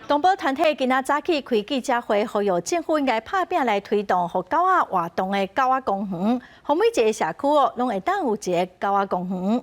动保团体今仔早起开记者会，呼吁政府应该拍拼来推动互狗仔活动的狗仔公园，互每一个社区拢会当有一个狗仔公园。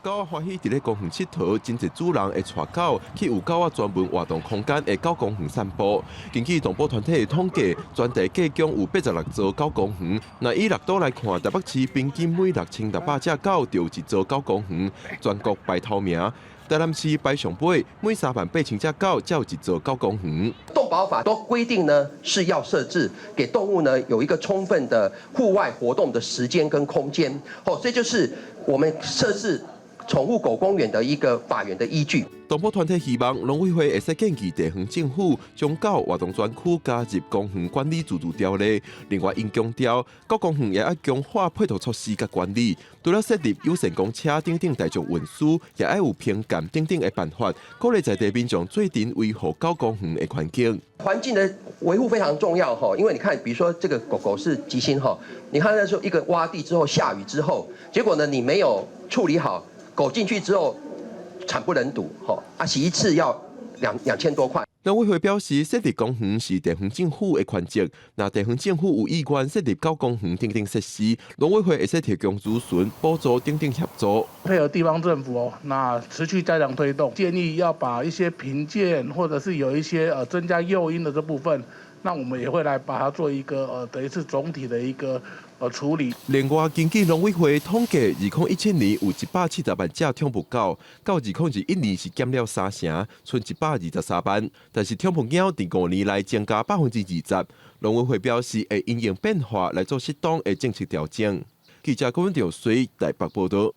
狗仔欢喜伫咧公园佚佗，真侪主人会带狗去有狗仔专门活动空间的狗公园散步。根据动保团体的统计，全地计共有86座狗公园。那以6都来看，台北市平均每6600只狗就有一座狗公园，全国排头名。台南市排上尾，每38000只狗才有一座狗公园。动保法都规定呢，是要设置给动物呢有一个充分的户外活动的时间跟空间。所以就是我们设置宠物狗公园的一个法源的依据。动保团体希望农委会会使建议地方政府将狗活动专区加入公园管理自治条例。另外，因强调，各公园也要强化配套措施甲管理，除了设立优先公车等大众运输，也要有偏减等的办法，鼓励在地民众做阵维护狗公园的环境。环境的维护非常重要哈，因为你看，比如说这个狗狗是急心哈，你看那时候一个洼地之后下雨之后，结果呢你没有处理好，狗进去之后惨不忍睹，洗一次要2000多块。农委会表示，设立公园是地方政府的权责，那地方政府有意愿设立狗公园等设施，农委会会使提供咨询、补助等协助，配合地方政府那持续加强推动，建议要把一些评鉴或者是有一些增加诱因的这部分，那我们也会来把它做一个等于是总体的一个处理。另外，根据农委会统计，2017年有170万只宠物狗，到2021年是减了3成，剩123万。但是宠物猫伫5年来增加20%。农委会表示会因应变化来做适当的政策调整。记者郭文调随台北报道。